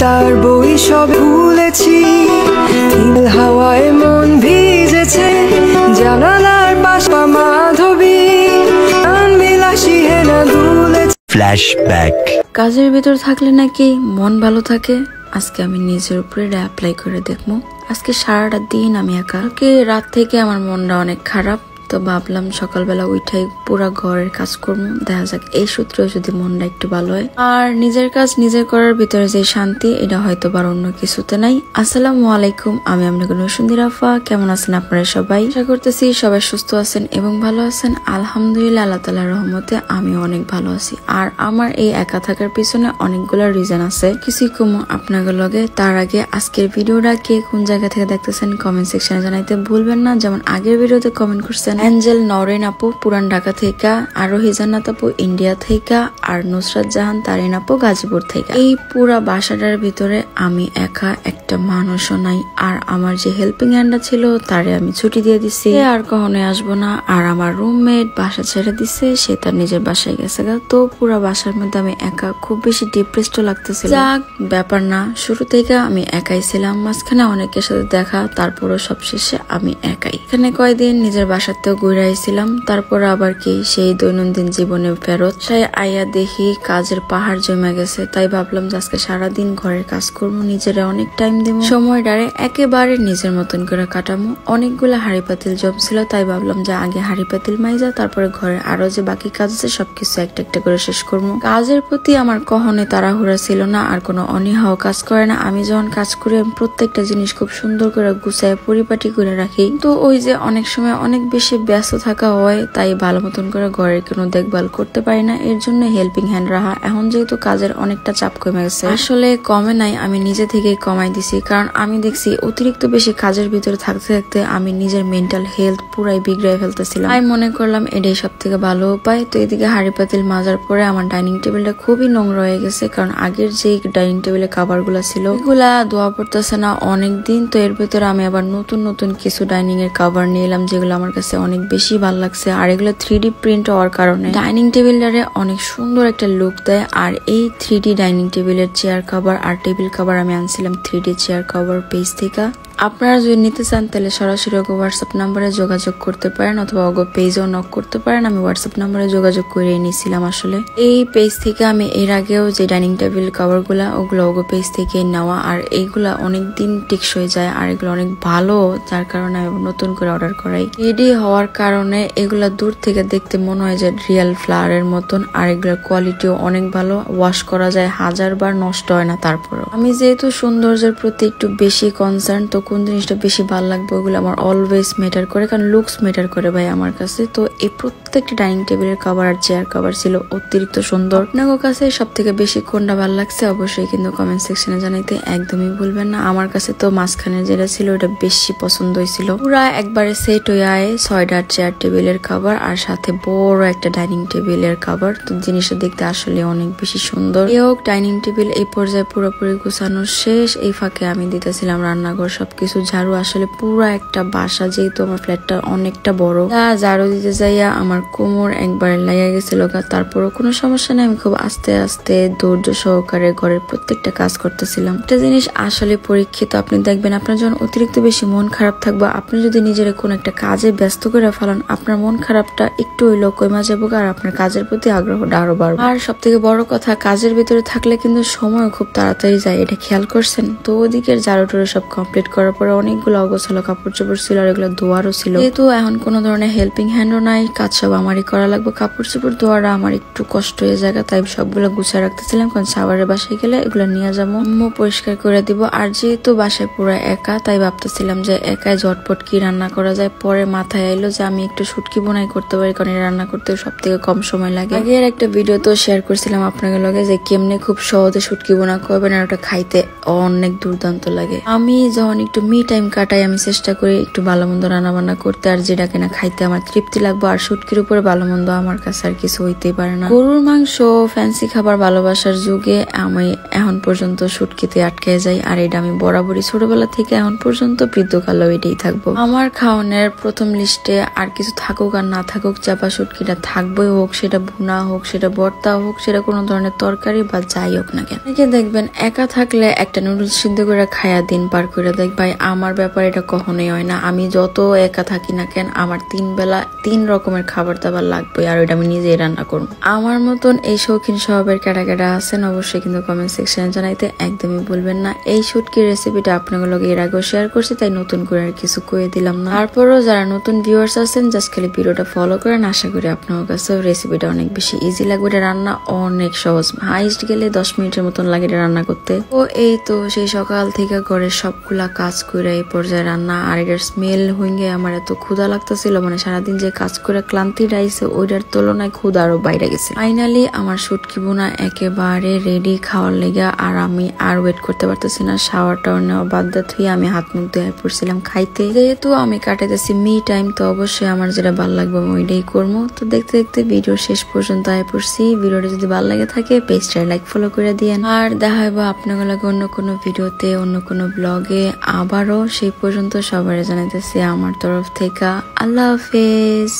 তার বই সব ভুলেছি, হাওয়ায় মন ভিজেছে, জানালার পাশ মাধবী বিলাসী হেনা দুলেছে। ফ্ল্যাশব্যাক। কাজের ভিতর থাকলে নাকি মন ভালো থাকে। আজকে আমি নিজের উপরে অ্যাপ্লাই করে দেখবো। আজকে সারাটা দিন আমি একা, রাত থেকে আমার মনটা অনেক খারাপ। তো ভাবলাম সকালবেলা উঠাই পুরা ঘরের কাজ করবো, দেখা যাক এই সূত্রে যদি মনটা একটু ভালো হয়। আর নিজের কাজ নিজের করার ভিতরে যে শান্তি, এটা হয়তো বার অন্য কিছুতে নাই। আসসালামু আলাইকুম, আমি আপনাদের নসুন্দির আফা। কেমন আছেন আপনারা সবাই? আশা করতেছি সবাই সুস্থ আছেন এবং ভালো আছেন। আলহামদুলিল্লাহ, আল্লাহ তাআলার রহমতে আমি অনেক ভালো আছি। আর আমার এই একা থাকার পিছনে অনেকগুলো রিজন আছে, কিছুই কম আপনাদের লগে। তার আগে আজকের ভিডিওটা কে কোন জায়গা থেকে দেখতেছেন কমেন্ট সেকশনে জানাইতে ভুলবেন না। যেমন আগের ভিডিওতে কমেন্ট করছেন এঞ্জেল নরেন আপু পুরান ঢাকা থেকে, আরোহী জান্নাত আপু ইন্ডিয়া থেকে, আর নুসরাত জাহান তারিন আপু গাজীপুর থেকে। এই পুরা বাসাটার ভিতরে আমি একা, একটা মানুষও নাই। আর আমার যে হেল্পিং হ্যান্ডটা ছিল তারে আমি ছুটি দিয়ে দিছি, আর কখনোই আসবো না। আর আমার রুমমেট বাসা ছেড়ে দিছে, সে তার নিজের বাসায় গেছে। তো পুরা বাসার মধ্যে আমি একা, খুব বেশি ডিপ্রেসড লাগতেছিল। যাক, ব্যাপার না, শুরু থেকে আমি একাই ছিলাম। মাঝখানে অনেকের সাথে দেখা, তারপরও সবশেষে আমি একাই। এখানে কয়দিন নিজের বাসাতেও ঘুরে আইছিলাম, তারপর আবার কি সেই দৈনন্দিন জীবনে ফেরত। সেই আইয়া দেখি কাজের পাহাড় জমে গেছে। তাই ভাবলাম যে আজকে সারাদিন ঘরের কাজ করবো, নিজেরা অনেক টাইম দিব, সময়টারে একেবারে নিজের মতন করে কাটামো। অনেকগুলো হাড়ি পাতিল জমছিল, তাই ভাবলাম যে আগে হাড়ি পাতিল মাইজা, তারপরে ঘরে আরো যে বাকি কাজ আছে সবকিছু একটা একটা করে শেষ করবো। কাজের প্রতি আমার কখনোই তাড়াহুড়া ছিল না, আর কোনো অনীহাও কাজ করে না। আমি যখন কাজ করি আমি প্রত্যেকটা জিনিস খুব সুন্দর করে গুছায় পরিপাটি করে রাখি। তো ওই যে অনেক সময় অনেক বেশি ব্যস্ত থাকা হয়, তাই ভালো মতন করে ঘরের কোনো দেখভাল করতে পারি না। এর জন্য হেল্পিং হ্যান্ড রাখা। এখন যেহেতু কাজের অনেকটা চাপ কমে গেছে, আসলে কমে নাই, আমি নিজে থেকেই কমাই দিছি। কারণ আমি দেখছি অতিরিক্ত বেশি কাজের ভিতরে থাকতে থাকতে আমি নিজের মেন্টাল হেলথ পুরাই বিগড়াই ফেলতেছিলাম। আমি মনে করলাম এটাই সব থেকে ভালো উপায়। তো এদিকে হাড়ি পাতিল মাজার পরে আমার ডাইনিং টেবিলটা খুবই নোংরা হয়ে গেছে, কারণ আগের যে ডাইনিং টেবিলে খাবার গুলা ছিল এগুলা ধোয়া পড়তেছে না অনেক দিন। তো এর ভিতরে আমি আবার নতুন নতুন কিছু ডাইনিং এর কাভার নিয়ে এলাম, যেগুলো আমার কাছে অনেক বেশি ভালো লাগছে। আর এগুলো 3D প্রিন্ট হওয়ার কারণে ডাইনিং টেবিলটারে অনেক সুন্দর একটা লুক দেয়। আর এই 3D ডাইনিং টেবিলের চেয়ার কভার আর টেবিল কভার আমি আনছিলাম 3D চেয়ার কভার পেজ থেকে। আপনারা যদি নিতে চান তাহলে সরাসরি ওগো হোয়াটসঅ্যাপ নাম্বারে যোগাযোগ করতে পারেন, অথবা ওগো পেজেও নক করতে পারেন। আমি হোয়াটসঅ্যাপ নাম্বারে যোগাযোগ করে নিয়েছিলাম। আসলে এই পেজ থেকে আমি এর আগেও যে ডাইনিং টেবিল কভার গুলা ওগুলো ওগো পেজ থেকে নেওয়া, আর এইগুলা অনেকদিন টিকসই যায়, আর এগুলো অনেক ভালো, যার কারণে আমি নতুন করে অর্ডার করাই। রেডি হওয়ার কারণে এগুলা দূর থেকে দেখতে মনে হয় যে রিয়েল ফ্লাওয়ারের মতন, আর এগুলোর কোয়ালিটিও অনেক ভালো, ওয়াশ করা যায় 1000 বার, নষ্ট হয় না। তারপরও আমি যেহেতু সৌন্দর্যের প্রতি একটু বেশি কনসার্ন, তো কোন জিনিসটা বেশি ভালো লাগবে ওগুলো আমার অলওয়েজ ম্যাটার করে, কারণ লুকস ম্যাটার করে ভাই আমার কাছে। তো এই প্রত্যেকটা ডাইনিং টেবিলের কভার আর চেয়ার কভার ছিল অতিরিক্ত সুন্দর। আপনার কাছে সব থেকে বেশি কোনটা ভালো লাগছে অবশ্যই কিন্তু কমেন্ট সেকশনে জানাইতে একদমই ভুলবেন না। আমার কাছে তো মাঝখানে যেটা ছিল ওটা বেশি পছন্দ হয়েছিল। পুরা একবারে সেট হয়ে আয় 6টা চেয়ার টেবিলের কভার আর সাথে বড় একটা ডাইনিং টেবিলের কভার। তো জিনিসটা দেখতে আসলে অনেক বেশি সুন্দর। এই হোক ডাইনিং টেবিল এই পর্যায়ে পুরোপুরি গুছানো শেষ। এই ফাঁকে আমি দিতেছিলাম রান্নাঘর সবকিছু ঝাড়ু। আসলে পুরো একটা বাসা, যেহেতু আমার ফ্ল্যাটটা অনেকটা বড়, ঝাড়ু দিতে যাইয়া আমার কোমর একবার লাগা গেছিল। তারপরও কোনো সমস্যা নেই, আমি খুব আস্তে আস্তে ধৈর্য সহকারে ঘরের প্রত্যেকটা কাজ করতেছিলাম। একটা জিনিস আসলে পরীক্ষিত, আপনি দেখবেন আপনার যখন অতিরিক্ত বেশি মন খারাপ থাকবে, আপনি যদি নিজের কোনো একটা কাজে ব্যস্ত করে ফেলান, আপনার মন খারাপটা একটু হইলেও কমে যাবে, আর আপনার কাজের প্রতি আগ্রহটা আরো বাড়বে। আর সব থেকে বড় কথা, কাজের ভিতরে থাকলে কিন্তু সময় খুব তাড়াতাড়ি যায়, এটা খেয়াল করছেন? তো ওদিকের ঝাড়ু টাড়ু সব কমপ্লিট করার পরে অনেকগুলো অগোছালো কাপড় চোপড় ছিল, আর এগুলো ধোয়ারও ছিল। যেহেতু এখন কোনো ধরনের হেল্পিং হ্যান্ডও নাই, কাজ সব আমারই করা লাগবে। কাপড় চোপড় ধোয়াটা আমার একটু কষ্ট হয়ে যায়, তাই সবগুলো গুছিয়ে রাখতেছিলাম, কারণ সাওয়ারের বাসায় গেলে এগুলো নিয়ে যাবো, পরিষ্কার করে দিব। আর যেহেতু বাসায় পুরো একা, তাই ভাবতেছিলাম যে একাই ঝটপট কি রান্না করা যায়। পরে মাথায় এলো যে আমি একটু শুটকি বোনাই করতে পারি, কারণ রান্না করতে সব থেকে কম সময় লাগে। আগের একটা ভিডিও তো শেয়ার করছিলাম আপনাদের লগে যে কেমনে খুব সহজে শুটকি বোনা করবেন, আর ওটা খাইতে অনেক দুর্দান্ত লাগে। আমি যখন একটু টাইম কাটাই, আমি চেষ্টা করি একটু ভালো মন্দ রান্না বান্না করতে, আর যেটা কিনা খাইতে আমার তৃপ্তি লাগবে। আর শুটকির উপরে ভালো মন্দ আমার কাছে আর কিছু হইতেই পারে না। গরুর মাংস, ফ্যান্সি খাবার ভালোবাসার যুগে আমি এখন পর্যন্ত শুটকিতে আটকে যাই, আর এটা আমি বরাবরই ছোটবেলা থেকে এখন পর্যন্ত বৃদ্ধকালেও এটাই থাকবো। আমার খাওয়ানোর প্রথম লিস্টে আর কিছু থাকুক আর না থাকুক, চাপা শুটকিটা থাকবোই, হোক সেটা ভুনা হোক, সেটা ভর্তা হোক, সেটা কোনো ধরনের তরকারি বা যাই হোক না কেন। দেখবেন একা থাকলে একটা নুডলস সিদ্ধ করে খায়া দিন পার করে দেখ। ভাই আমার ব্যাপার এটা কখনোই হয় না। আমি যত একা থাকি না কেন, আমার 3 বেলা 3 রকমের খাবার দাবার লাগবে, আর ওইটা আমি নিজেই রান্না করবো। আমার মতন এই শৌখিন স্বভাবের ক্যাটা আছেন অবশ্যই কিন্তু কমেন্ট সেকশনে জানাইতে একদমই ভুলবেন না। এই শুটকির রেসিপিটা আপনাদের লগে এর আগেও শেয়ার করছি, তাই নতুন করে আর কিছু কয়ে দিলাম না। তারপরও যারা নতুন ভিউয়ার্স আছেন, জাস্ট খালি ভিডিওটা ফলো করেন। আশা করি আপনার কাছে রেসিপিটা অনেক বেশি ইজি লাগবে। এটা রান্না অনেক সহজ, হাইস্ট গেলে 10 মিনিটের মতন লাগে এটা রান্না করতে। ও এই তো সেই সকাল থেকে ঘরের সবগুলা কাজ করে এই পর্যায়ে রান্না, আর এটার স্মেল হইঙ্গে আমার এত ক্ষুধা লাগতেছিল, মানে সারাদিন যে কাজ করে ক্লান্তি রাইছে ওইটার তুলনায় ক্ষুধা আরো বাইরে গেছে। ফাইনালি আমার শুটকি বোনা একেবারে রেডি খাওয়ার লেগে, আর আমি আর ওয়েট করতে পারতেছি না। শাওয়ার টাওয়ার নেওয়া বাদ দিয়ে আমি হাত মুখ ধুয়ে পড়ছিলাম খাইতে। যেহেতু আমি কাটাইতেছি মি টাইম, তো অবশ্যই আমার যেটা ভালো লাগবে আমি ওইটাই করবো। তো দেখতে দেখতে ভিডিওর শেষ পর্যন্ত আয় পড়ছি। ভিডিওটা যদি ভালো লাগে থাকে পেজটা লাইক ফলো করে দিয়েন, আর দেখা হইব আপনাদের লাগে অন্য কোনো ভিডিওতে, অন্য কোনো ব্লগে আবারও। সেই পর্যন্ত সবাই জানাইতেছি আমার তরফ থেকে আল্লাহ হাফেজ।